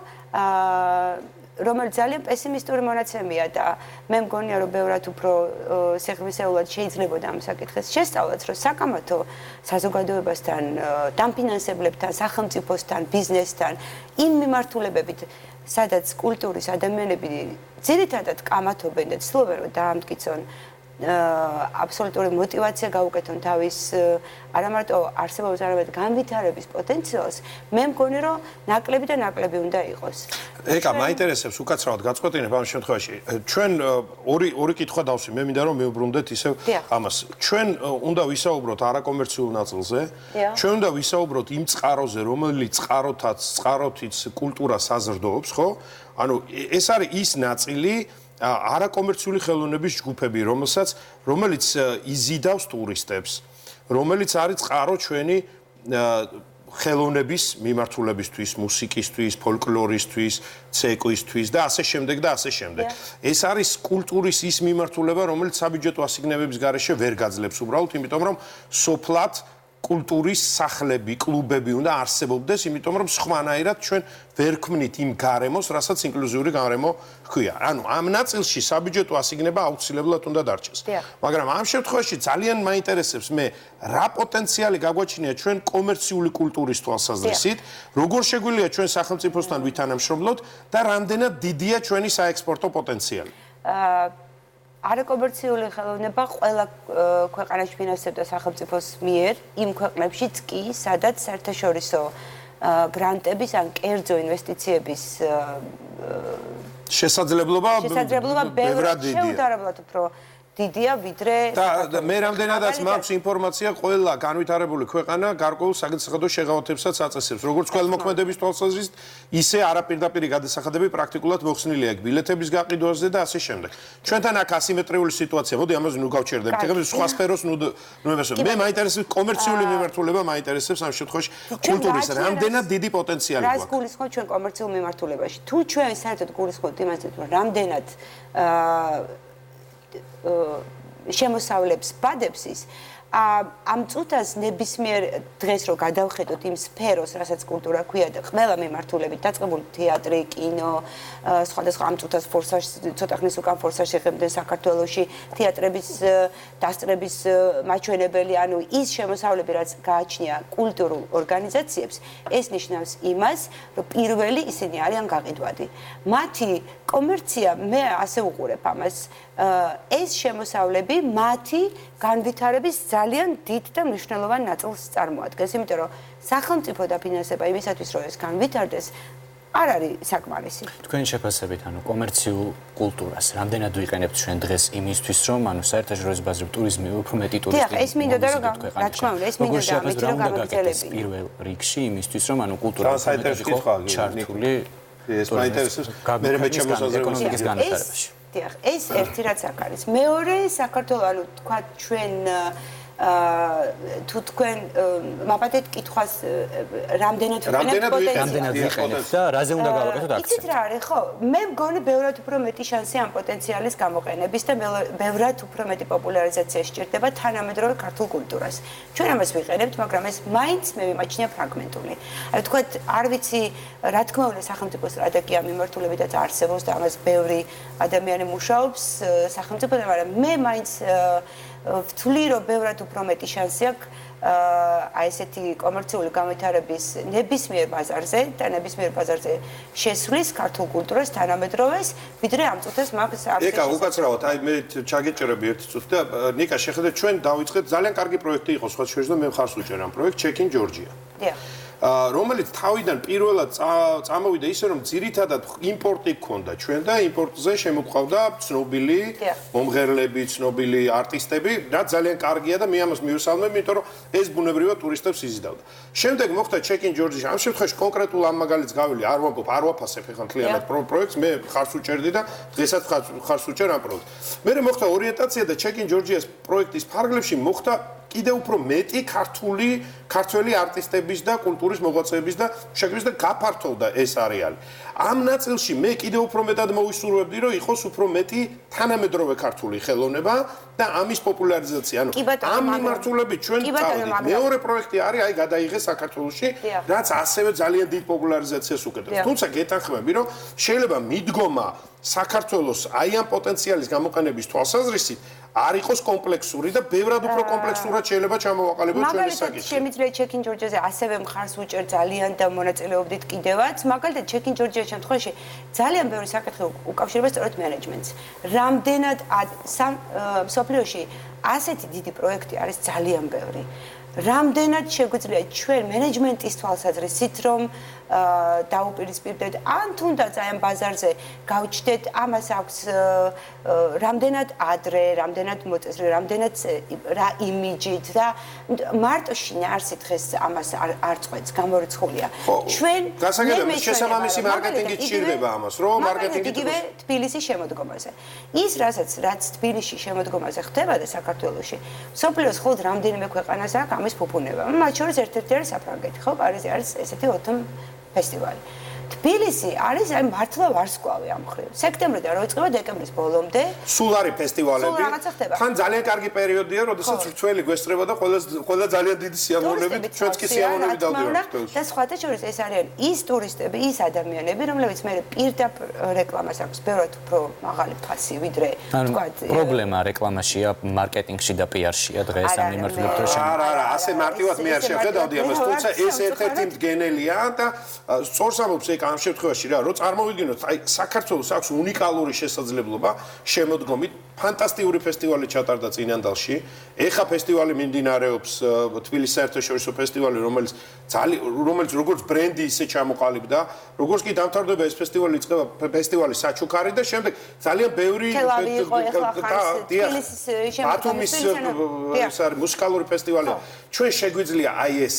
რომელიც ძალიან პესიმისტური მონაცემია და მე მგონია, რომ ბევრად უფრო სიღრმისეულად შეიძლებოდა ამ საკითხის შესწავლაც, რომ საკამათო საზოგადოებასთან, დაფინანსებლებთან, სახელმწიფოსთან, ბიზნესთან, იმ მიმართულებებით, სადაც კულტურის ადამიანები ძირითადად კამათობენ და ცდილობენ, რომ დაამტკიცონ აბსოლუტური мотивация გაუკეთონ თავის არა მარტო არსებობის, არამედ განვითარების პოტენციალს, მე მგონი, რომ ნაკლები და ნაკლები უნდა იყოს. ეკა, მაინტერესებს უკაცრავად გაწყვეტინებ ამ შემთხვევაში. ჩვენ ორი კითხვა დავსვი, მე მინდა რომ მივუბრუნდეთ ისევ ამას. ჩვენ უნდა ვისაუბროთ არაკომერციულ ნაწილზე, ჩვენ უნდა ვისაუბროთ იმ წყაროზე, რომელიც წყაროთიც კულტურას საზრდოობს, ხო? ანუ ეს არის ის ნაწილი არაკომერციული ხელოვნების ჯგუფები, რომელიც იზიდავს ტურისტებს, რომელიც არის წყარო ჩვენი ხელოვნების მიმართულებისთვის, მუსიკისთვის, ფოლკლორისთვის, ცეკვისთვის და ასე შემდეგ და ასე შემდეგ. ეს არის კულტურის ის მიმართულება, რომელიც საბიუჯეტო ასიგნებების გარეშე ვერ გაძლებს უბრალოდ, იმიტომ რომ სოფლად კულტურის სახლები, კლუბები უნდა არსებობდეს, იმიტომ რომ სხვანაირად ჩვენ ვერ ქმნით იმ გარემოს, რასაც ინკლუზიური გარემო ჰქვია. ანუ ამ ნაწილში საბიუჯეტო ასიგნება აუცილებლად უნდა დარჩეს. მაგრამ ამ შემთხვევაში ძალიან მაინტერესებს მე რა პოტენციალი გაგვაჩნია ჩვენ კომერციული კულტურის თვალსაზრისით, როგორ შეგვიძლია ჩვენ სახელმწიფოსთან ვითანამშრომლოთ და რამდენად დიდია ჩვენი საექსპორტო პოტენციალი. არაკომერციული ხელოვნება ყველა ქვეყანაში ფინანსებდა სახელმწიფოს მიერ, იმ ქვეყნებშიც კი, სადაც საერთაშორისო გრანტების ან კერძო ინვესტიციების შესაძლებლობა ბევრად დიდია. შეუდარებლად უფრო დიდია ვიდრე და მე რამდენადაც მაქვს ინფორმაცია, ყველა განვითარებული ქვეყანა გარკვეულ საგადასახადო შეღავათებსაც აწესებს, როგორც ქველმოქმედების თვალსაზრისით, ისე არაპირდაპირი გადასახადები პრაქტიკულად მოხსნილია ეგ ბილეთების გაყიდვაზე და ასე შემდეგ. ჩვენთან აქ ასიმეტრიული სიტუაცია, მოდი ამაზე ნუ გავჩერდებით. ეხლა სხვა სფეროს ნუ მე მაინტერესებს კომერციული მიმართულება, მაინტერესებს ამ შემთხვევაში კულტურის რამდენად დიდი პოტენციალი გვაქვს. რას გულისხმობთ ჩვენ კომერციულ მიმართულებაში? თუ ჩვენ საერთოდ გულისხმობთ იმას, რომ რამდენად შემოსავლებს ბადებს ის ამ წუთას ნებისმიერ დღეს რო გადავხედოთ იმ სფეროს, რასაც კულტურა ქვია და ყველა მიმართულებით დაწყებული თეატრი, კინო, სხვადასხვა ამ წუთას ფორსაჟს ცოტა ხნის უკან ფორსაჟს იღებდნენ საქართველოში, თეატრების დასწრების მაჩვენებელი, ანუ ის შემოსავლები, რაც გააჩნია კულტურულ ორგანიზაციებს, ეს ნიშნავს იმას, რომ პირველი ისინი არიან გაყიდვადი. მათი კომერცია, მე ასე უყურებ ამას, ეს შემოსავლები მათი განვითარების ძალიან დიდ და მნიშვნელოვან ნაწილს წარმოადგენს, იმიტომ რომ სახელმწიფო დაფინანსება იმისათვის, რომ ეს განვითარდეს, არ არის საკმარისი. თქვენი შეფასებით, ანუ კომერციულ კულტურას რამდენად ვიყენებთ ჩვენ დღეს იმისთვის, რომ ანუ საერთაშორისო ბაზრით ტურიზმი უფრო მეტი ტურისტი. ეს მინდოდა რომ რა თქმა უნდა, ეს მინდოდა ამით რომ გამოგზავნებინა. პირველ რიგში იმისთვის, რომ ანუ კულტურა ჩართული ეს მაინტერესებს მე ეკონომიკის განვითარებაში. დიახ, ეს ერთი რაც აქ არის. მეორე საქართველოს ანუ თქვა ჩვენ თუ თქვენ მაპატეთ კითხვას რამდენად ვიყენებთ და რაზე უნდა გავაკეთოთ აქცენტი. იცით რა არის ხო? მე მგონი ბევრად უფრო მეტი შანსი ამ პოტენციალის გამოყენების და ბევრად უფრო მეტი პოპულარიზაცია სჭირდება თანამედროვე ქართულ კულტურას. ჩვენ ამას ვიყენებთ, მაგრამ ეს მაინც მე ვიმაჩნია ფრაგმენტული. აი თქვა არ ვიცი რა თქმა უნდა სახელმწიფო სტრატეგია მიმართულებითაც არსებობს და ამას ბევრი ადამიანი მუშაობს სახელმწიფოდან, მაგრამ მე მაინც ვთვლი რომ ბევრად უფრო მეტი შანსი აქვს აი ესეთი კომერციული განვითარების ნებისმიერ ბაზარზე და ნებისმიერ ბაზარზე შესვლის ქართულ კულტურას თანამედროვეს, ვიდრე ამ წუთას მაგას არ ეკა უკაცრავად, აი მე ჩაგეჭერები ერთი წუთი და ნიკა შეხედეთ ჩვენ დავიწყეთ ძალიან კარგი პროექტი იყო სხვა შეშ და მე მხარს ვუჭერ ამ პროექტ Check in Georgia. დიახ. რომელიც თავიდან პირველად წამოვიდა ისე რომ ძირითადად იმპორტი გქონდა ჩვენ და იმპორტზე შემოყვავდა ცნობილი მომღერლები, ცნობილი არტისტები, რაც ძალიან კარგია და მე ამას მივესალმებ, იმიტომ რომ ეს ბუნებრივად ტურისტებს იზიდავდა. შემდეგ მოხდა Check in Georgia. ამ შემთხვევაში კონკრეტულ ამ მაგალითს გავილი, არ ვამბობ, არ ვაფასებ ახლა მთლიანად პროექტს, მე ხარს ვუჭერდი და დღესაც ხარს ვუჭერ ამ პროექტს. მერე მოხდა ორიენტაცია და Check in Georgia-ს პროექტის ფარგლებში მოხდა კიდევ უფრო მეტი ქართველი არტისტების და კულტურის მოღვაწეების და შეკრების და გაფართოვდა ეს არეალი. ამ ნაწილში მე კიდევ უფრო მეტად მოვისურვებდი, რომ იყოს უფრო მეტი თანამედროვე ქართული ხელოვნება და ამის პოპულარიზაცია. ანუ ამ მიმართულებით ჩვენ დავდით. მეორე პროექტი არის აი გადაიღეს საქართველოში, რაც ასევე ძალიან დიდ პოპულარიზაციას უკეთებს. თუმცა გეთანხმები, რომ შეიძლება მიდგომა საქართველოს აი ამ პოტენციალის გამოყენების თვალსაზრისით არ იყოს კომპლექსური და ბევრად უფრო კომპლექსურად შეიძლება ჩამოვაყალიბოთ ჩვენი საკითხი. მაგალითად, შემიძლია Check in Georgia-ზე ასევე მხარს ვუჭერ ძალიან და მონაწილეობდით კიდევაც. მაგალითად, Check in Georgia-ს შემთხვევაში ძალიან ბევრი საკითხი უკავშირდება სწორედ მენეჯმენტს. რამდენად სოფლიოში ასეთი დიდი პროექტი არის ძალიან ბევრი. რამდენად შეგვიძლია ჩვენ მენეჯმენტის თვალსაზრისით რომ დაუპირისპირდეთ ან თუნდაც აი ამ ბაზარზე გავჩნდეთ, ამას აქვს რამდენად ადრე, რამდენად მოწესრიგე, რამდენად რა იმიჯით და მარტო შინაარსი დღეს ამას არ წყვეტს, გამორიცხულია. ჩვენ გასაგებია შესაბამისი მარკეტინგი სჭირდება ამას, რომ მარკეტინგი იგივე თბილისის შემოდგომაზე. ის რაც თბილისში შემოდგომაზე ხდება და საქართველოში, სოფლიოს მხოლოდ რამდენიმე ქვეყანას აქვს ამის ფუფუნება. მათ შორის ერთ-ერთი არის საფრანგეთი, ხო, პარიზი არის ესეთი autumn ფესტივალი. თბილისი არის აი მართლა ვარსკვლავი ამ მხრივ. სექტემბრიდან რო იწყება დეკემბრის ბოლომდე. სულ არის ფესტივალები. თან ძალიან კარგი პერიოდია, როდესაც რჩეველი გვესწრება და ყველა ძალიან დიდი სიამოვნებით, ჩვენც კი სიამოვნებით დავდივართ. და სხვათა შორის ეს არიან ის ტურისტები, ის ადამიანები, რომლებიც მე პირდაპირ რეკლამას აქვს ბევრად უფრო მაღალი ფასი, ვიდრე თქვათ. პრობლემა რეკლამაშია, მარკეტინგში და პიარშია დღეს ამ მიმართულებით რომ არა, ასე მარტივად მე არ შეხედავდი ამას, თუმცა ეს ერთ-ერთი მდგენელია და სწორს ამბობს ამ შემთხვევაში რა, რომ წარმოვიდგინოთ, აი საქართველოს აქვს უნიკალური შესაძლებლობა შემოდგომით ფანტასტიკური ფესტივალი ჩატარდა წინანდალში. ეხა ფესტივალი მიმდინარეობს თბილისის საერთაშორისო ფესტივალი, რომელიც როგორც ბრენდი ისე ჩამოყალიბდა, როგორც კი დამთავრდება ეს ფესტივალი, იწყება ფესტივალი საჩუქარი და შემდეგ ძალიან ბევრი ბათუმის მუსიკალური ფესტივალია. ჩვენ შეგვიძლია აი ეს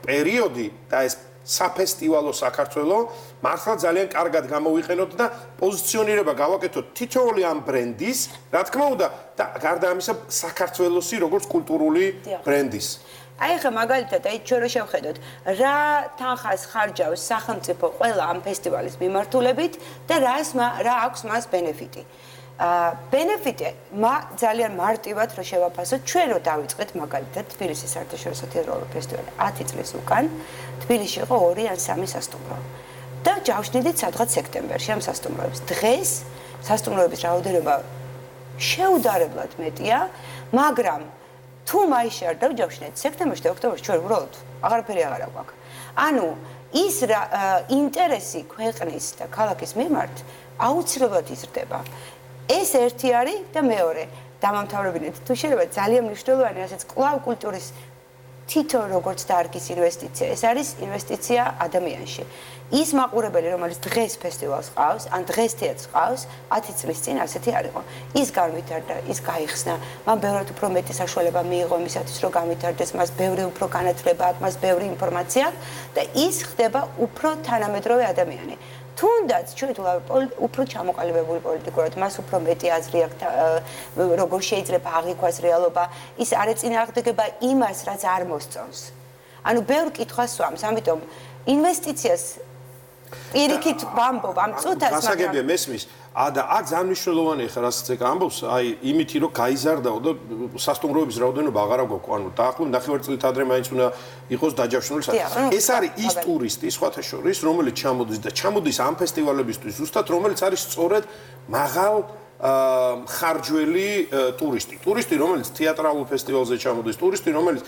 პერიოდი და ეს საფესტივალო საქართველო მართლა ძალიან კარგად გამოვიყენოთ და პოზიციონირება გავაკეთოთ თითოეული ამ ბრენდის, რა თქმა უნდა, და გარდა ამისა საქართველოსი როგორც კულტურული ბრენდის. აი ხა მაგალითად, აი ჩვენ რო შევხედოთ, რა თანხას ხარჯავს სახელმწიფო ყველა ამ ფესტივალის მიმართულებით და რა აქვს მას ბენეფიტი. benefit ძალიან მარტივად რო შევაფასოთ, ჩვენ რო დავიწყეთ მაგალითად თბილისის საერთაშორისო თეატრალური ფესტივალი 10 წლის უკან, თბილისში იყო 2 ან 3 სასტუმრო. და ჯავშნიდით სადღაც სექტემბერში ამ სასტუმროებს. დღეს სასტუმროების რაოდენობა შეუდარებლად მეტია, მაგრამ თუ მაისში არ დავჯავშნეთ, სექტემბერში და ოქტომბერში ჩვენ უბრალოდ აღარაფერი აღარ აქვს. ანუ ის ინტერესი ქვეყნის და ქალაქის მიმართ აუცილებლად იზრდება. ეს ერთი არის და მეორე დამამთავრებინეთ თუ შეიძლება ძალიან მნიშვნელოვანი ასეც კვლავ კულტურის თითო როგორც დარგის ინვესტიცია ეს არის ინვესტიცია ადამიანში ის მაყურებელი რომელიც დღეს ფესტივალს ყავს ან დღეს თეატრს ყავს 10 წლის წინ ასეთი არ იყო ის განვითარდა ის გაიხსნა მან ბევრად უფრო მეტი საშუალება მიიღო იმისათვის რომ განვითარდეს მას ბევრი უფრო განათლება აქვს მას ბევრი ინფორმაცია და ის ხდება უფრო თანამედროვე ადამიანი თუნდაც ჩვენ თუ უფრო ჩამოყალიბებული პოლიტიკურად მას უფრო მეტი აზრი აქვს როგორ შეიძლება აღიქვას რეალობა ის არ ეწინააღმდეგება იმას რაც არ მოსწონს ანუ ბევრ კითხვას სვამს ამიტომ ინვესტიციას პირიქით ვამბობ ამ წუთას მაგრამ გასაგებია მესმის და აქ ძალიან მნიშვნელოვანია ხა რასაც ეკა ამბობს აი იმითი რომ გაიზარდაო და სასტუმროების რაოდენობა აღარა გვაქვს ანუ დაახლოებით ნახევარწლით ადრე მაინც უნდა იყოს დაჯავშნული ეს არის ის ტურისტი სხვათა შორის რომელიც ჩამოდის და ჩამოდის ამ ფესტივალებისთვის ზუსტად რომელიც არის სწორედ მაღალ ხარჯველი ტურისტი რომელიც თეატრალურ ფესტივალზე ჩამოდის ტურისტი რომელიც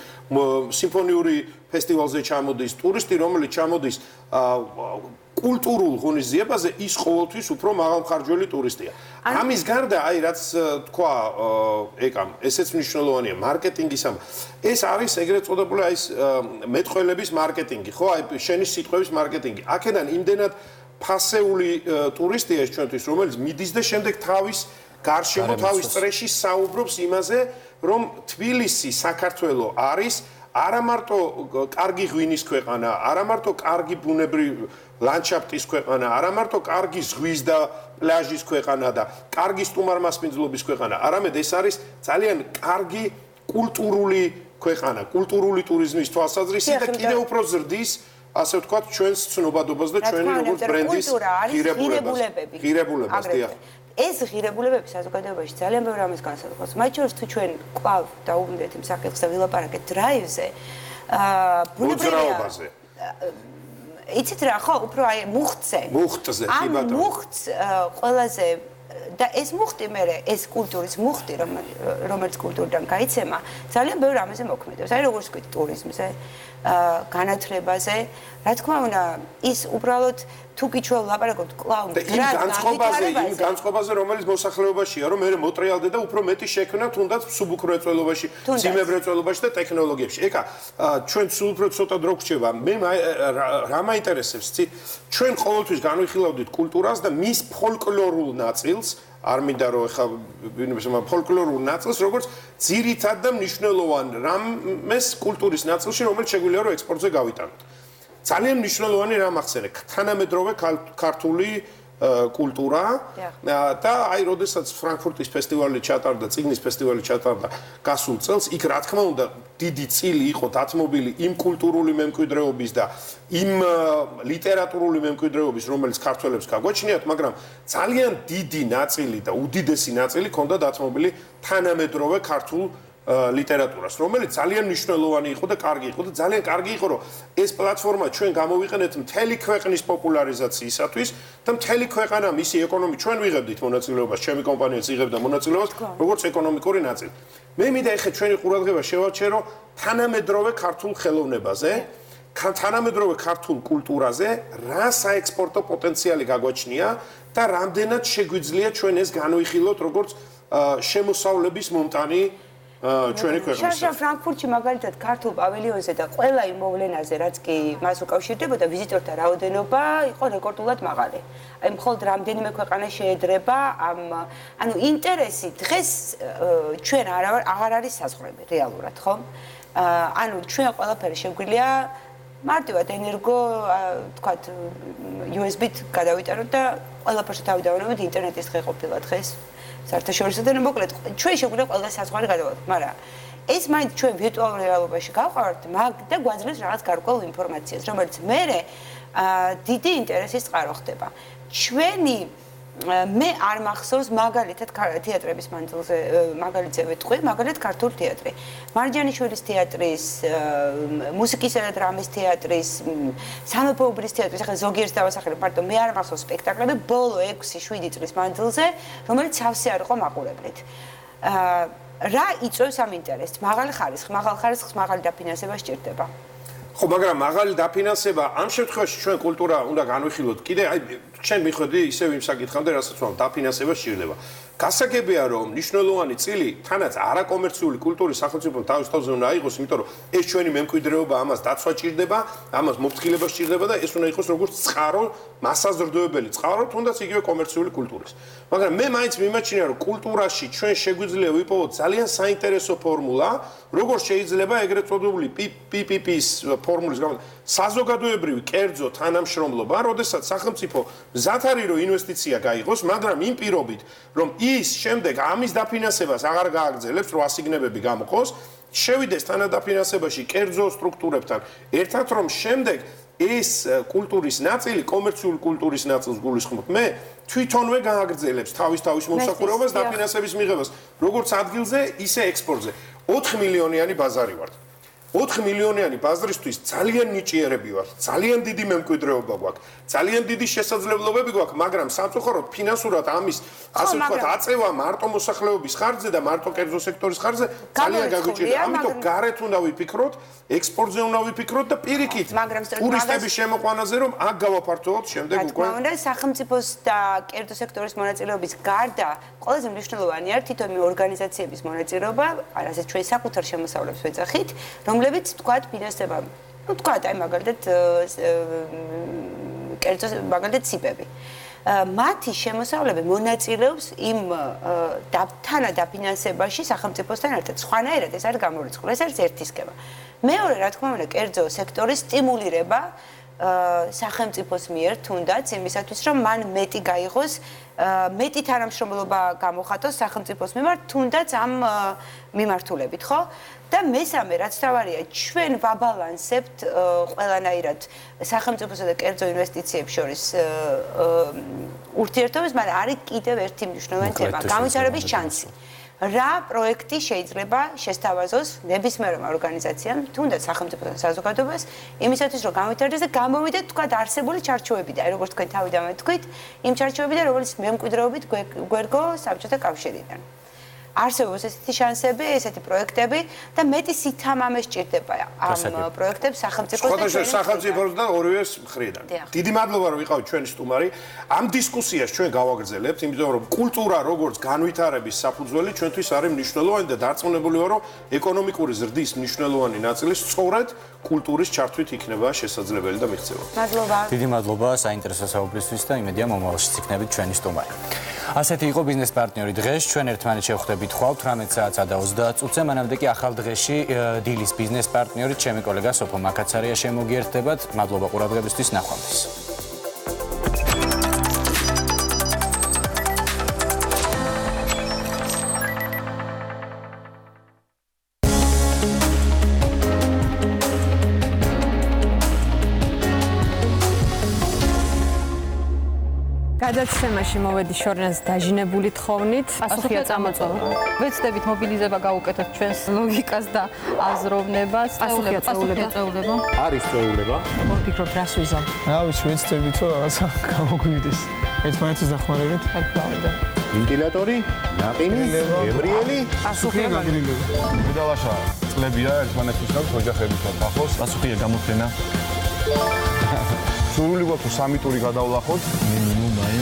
სიმფონიური ფესტივალზე ჩამოდის ტურისტი რომელიც ჩამოდის კულტურულ ღონისძიებაზე ის ყოველთვის უფრო მაღალხარჯველი ტურისტია. ამის გარდა აი რაც თქვა ეკამ ესეც მნიშვნელოვანია მარკეტინგის ეს არის ეგრეთ წოდებული აი ეს მეტყველების მარკეტინგი ხო აი შენი სიტყვების მარკეტინგი. აქედან იმდენად ფასეული ტურისტია ეს ჩვენთვის რომელიც მიდის და შემდეგ თავის გარშემო თავის წრეში საუბრობს იმაზე რომ თბილისი საქართველოს არის არა მარტო კარგი ღვინის ქვეყანა, არა მარტო კარგი ბუნებრივი ლანდშაფტის ქვეყანა, არა მარტო კარგი ზღვის და პლაჟის ქვეყანა და კარგი სტუმარმასპინძლობის ქვეყანა, არამედ ეს არის ძალიან კარგი კულტურული ქვეყანა, კულტურული ტურიზმის თვალსაზრისით და კიდევ უფრო ზრდის ასე ვთქვათ ჩვენს ცნობადობას და ჩვენი როგორც ბრენდის ღირებულებას დიახ ეს ღირებულებები საზოგადოებაში ძალიან ბევრი ამის განსაზღვრავს. მათ შორის თუ ჩვენ კვლავ დაუბრუნდეთ იმ საკითხს და ვილაპარაკეთ დრაივზე, ბუნებრივია. იცით რა, ხო, უფრო აი მუხტზე. მუხტზე, კი ბატონო. მუხტს ყველაზე და ეს მუხტი მე ეს კულტურის მუხტი რომელიც კულტურიდან გაიცემა, ძალიან ბევრი ამაზე მოქმედებს. აი როგორც ვთქვით, ტურიზმზე, განათლებაზე, რა თქმა უნდა, ის უბრალოდ თუ კი ჩვენ ვლაპარაკობთ კვლავ იმ განწყობაზე რომელიც მოსახლეობაშია რომ მე მოტრიალდე და უფრო მეტი შექმნა თუნდაც სუბუქრო ეწველობაში, ძიმებრ ეწველობაში და ტექნოლოგიებში. ეკა ჩვენ სულ უფრო ცოტა დრო გრჩება. მე რა მაინტერესებს ცით ჩვენ ყოველთვის განვიხილავდით კულტურას და მის ფოლკლორულ ნაწილს არ მინდა რომ ეხა ფოლკლორულ ნაწილს როგორც ძირითად და მნიშვნელოვან რამეს კულტურის ნაწილში რომელიც შეგვიძლია რომ ექსპორტზე გავიტანოთ. ძალიან მნიშვნელოვანი რამ ახსენე თანამედროვე ქართული კულტურა და აი როდესაც ფრანკფურტის ფესტივალი ჩატარდა, წიგნის ფესტივალი ჩატარდა გასულ წელს, იქ რა თქმა უნდა დიდი წილი იყო დათმობილი იმ კულტურული მემკვიდრეობის და იმ ლიტერატურული მემკვიდრეობის, რომელიც ქართველებს გაგვაჩნიათ, მაგრამ ძალიან დიდი ნაწილი და უდიდესი ნაწილი ჰქონდა დათმობილი თანამედროვე ქართულ ლიტერატურას, რომელიც ძალიან მნიშვნელოვანი იყო და კარგი იყო და ძალიან კარგი იყო, რომ ეს პლატფორმა ჩვენ გამოვიყენეთ მთელი ქვეყნის პოპულარიზაციისათვის და მთელი ქვეყანა მისი ეკონომიკა ჩვენ ვიღებდით მონაწილეობას, ჩემი კომპანიაც იღებდა მონაწილეობას, როგორც ეკონომიკური ნაწილი. მე მინდა ეხლა ჩვენი ყურადღება შევარჩერო თანამედროვე ქართულ ხელოვნებაზე, თანამედროვე ქართულ კულტურაზე, რა საექსპორტო პოტენციალი გაგვაჩნია და რამდენად შეგვიძლია ჩვენ ეს განვიხილოთ, როგორც შემოსავლების მომტანი ჩვენი ქვეყნის. შაშა ფრანკფურტში მაგალითად ქართულ პავილიონზე და ყველა იმ მოვლენაზე, რაც კი მას უკავშირდებოდა, ვიზიტორთა რაოდენობა იყო რეკორდულად მაღალი. აი მხოლოდ რამდენიმე ქვეყანა შეედრება ანუ ინტერესი დღეს ჩვენ აღარ არის საზღვრები რეალურად, ხო? ანუ ჩვენ ყველაფერი შეგვიძლია მარტივად ენერგო, თქვათ, USB-ით გადავიტანოთ და ყველაფერში თავი დავანებოთ ინტერნეტის დღე ყოფილა დღეს. საერთაშორისო და მოკლედ ჩვენ შეგვიძლია ყველა საზღვარი გადავარდოთ, მაგრამ ეს მაინც ჩვენ ვირტუალურ რეალობაში გავყავართ და გვაძლევს რაღაც გარკვეულ ინფორმაციას, რომელიც მე დიდი ინტერესის წყარო ხდება. ჩვენი მე არ მახსოვს მაგალითად თეატრების მანძილზე მაგალითზე ვეთქვი, მაგალითად ქართულ თეატრი. მარჯანიშვილის თეატრის, მუსიკისა და დრამის თეატრის, სამეფოებრივი თეატრის, ახლა ზოგიერთ დავასახელებ, მარტო მე არ მახსოვს სპექტაკლები ბოლო 6-7 წლის მანძილზე, რომელიც სავსე არ იყო მაყურებლით. რა იწვევს ამ ინტერესს? მაღალი ხარისხის, მაღალი დაფინანსება სჭირდება. ხო, მაგრამ მაღალი დაფინანსება ამ შემთხვევაში ჩვენ კულტურა უნდა განვიხილოთ. კიდე აი ჩვენ მიხვედი ისევ იმ საკითხამდე, რასაც ვთქვამ, დაფინანსება სჭირდება. გასაგებია, რომ მნიშვნელოვანი წილი თანაც არაკომერციული კულტურის სახელმწიფომ თავის თავზე უნდა აიღოს, იმიტომ რომ ეს ჩვენი მემკვიდრეობა, ამას დაცვა სჭირდება, ამას მოფრთხილება სჭირდება და ეს უნდა იყოს როგორც წყარო, მასაზრდოებელი წყარო, თუნდაც იგივე კომერციული კულტურის. მაგრამ მე მაინც მიმაჩნია, რომ კულტურაში ჩვენ შეგვიძლია ვიპოვოთ ძალიან საინტერესო ფორმულა, როგორც შეიძლება ეგრეთ წოდებული PPP-ის ფორმულის გამო საზოგადოებრივი კერძო თანამშრომლობა, როდესაც სახელმწიფო მზად არის რომ ინვესტიცია გაიღოს, მაგრამ იმ პირობით, რომ ის შემდეგ ამის დაფინანსებას აღარ გააგრძელებს, რომ ასიგნებები გამოყოს, შევიდეს თანადაფინანსებაში კერძო სტრუქტურებთან, ერთად რომ შემდეგ ეს კულტურის ნაწილი, კომერციული კულტურის ნაწილს გულისხმობ, მე თვითონვე გააგრძელებს თავის მომსახურებას დაფინანსების მიღებას, როგორც ადგილზე, ისე ექსპორტზე. 4 მილიონიანი ბაზარი ვართ. 4 მილიონიანი ბაზრისთვის ძალიან ნიჭიერები ვართ, ძალიან დიდი მემკვიდრეობა გვაქვს, ძალიან დიდი შესაძლებლობები გვაქვს, მაგრამ სამწუხაროდ ფინანსურად ამის ასე ვთქვათ, აწევა მარტო მოსახლეობის ხარჯზე და მარტო კერძო სექტორის ხარჯზე ძალიან გაგვიჭირდა. ამიტომ გარეთ უნდა ვიფიქროთ, ექსპორტზე უნდა ვიფიქროთ და პირიქით ტურისტების შემოყვანაზე, რომ აქ გავაფართოვოთ შემდეგ უკვე. თქმა უნდა, სახელმწიფოს და კერძო სექტორის მონაწილეობის გარდა ყველაზე მნიშვნელოვანია თითოეული ორგანიზაციების მონაწილეობა, რასაც ჩვენ საკუთარ შემოსავლებს ვეძახით, რომლებიც თქვათ ფინანსება, თქვათ აი მაგალითად კერძო მაგალითად ციპები. მათი შემოსავლები მონაწილეობს იმ თანადაფინანსებაში სახელმწიფოსთან ერთად. სხვანაირად ეს არის გამორიცხული, ეს არის ერთი სქემა. მეორე, რა თქმა უნდა, კერძო სექტორის სტიმულირება სახელმწიფოს მიერ თუნდაც იმისათვის, რომ მან მეტი გაიღოს, მეტი თანამშრომლობა გამოხატოს სახელმწიფოს მიმართ, თუნდაც ამ მიმართულებით, ხო? და მესამე, რაც თავარია, ჩვენ ვაბალანსებთ ყველანაირად სახელმწიფოსა და კერძო ინვესტიციებს შორის ურთიერთობებს, მაგრამ არის კიდევ ერთი მნიშვნელოვანი თემა, განვითარების ჩანსი. რა პროექტი შეიძლება შესთავაზოს ნებისმიერმა ორგანიზაციამ, თუნდაც სახელმწიფოსთან საზოგადოებას, იმისათვის, რომ განვითარდეს და გამოვიდეთ, თქვათ, არსებული ჩარჩოებიდან, როგორც თქვენ თავიდანვე თქვით, იმ ჩარჩოებიდან, რომელიც მემკვიდრეობით გვერგო საბჭოთა კავშირიდან. არსებობს ესეთი შანსები, ესეთი პროექტები და მეტი სითამამე სჭირდება ამ პროექტებს სახელმწიფოს და სახელმწიფოს და ორივეს მხრიდან. დიდი მადლობა რომ ვიყავით ჩვენი სტუმარი. ამ დისკუსიას ჩვენ გავაგრძელებთ, იმიტომ რომ კულტურა როგორც განვითარების საფუძველი ჩვენთვის არის მნიშვნელოვანი და დარწმუნებული ვარ, რომ ეკონომიკური ზრდის მნიშვნელოვანი ნაწილი სწორედ კულტურის ჩართვით იქნება შესაძლებელი და მიღწევა. მადლობა. დიდი მადლობა საინტერესო საუბრისთვის და იმედია მომავალშიც იქნებით ჩვენი სტუმარი. ასეთი იყო ბიზნესპარტნიორი დღეს, ჩვენ ერთმანეთს შევხვდებით ხვალ 18 საათსა და 30 წუთზე, მანამდე კი ახალ დღეში დილის ბიზნესპარტნიორით ჩემი კოლეგა სოფო მაკაცარია შემოგიერთდებათ. მადლობა ყურადღებისთვის, ნახვამდის. გადაცემაში მოვედი შორნას დაჟინებული თხოვნით, პასუხია წამოწვა. ვეცდებით მობილიზება გავუკეთოთ ჩვენს ლოგიკას და აზროვნებას. პასუხია წეულება. არის წეულება. ვფიქრობ, რას ვიზამ. რა ვიცი, ვეცდებით რომ რაღაცა გამოგვივიდეს. ერთმანეთის დახმარებით. გაგდა. ვენტილატორი, ნაყინი, ევრიელი. პასუხია გაგრილება. მიდალაშა წლებია ერთმანეთისგან ოჯახებისგან ახოს. პასუხია გამოფენა. სურვილი გვაქვს სამი ტური გადავლახოთ. მინიმუმ მაინც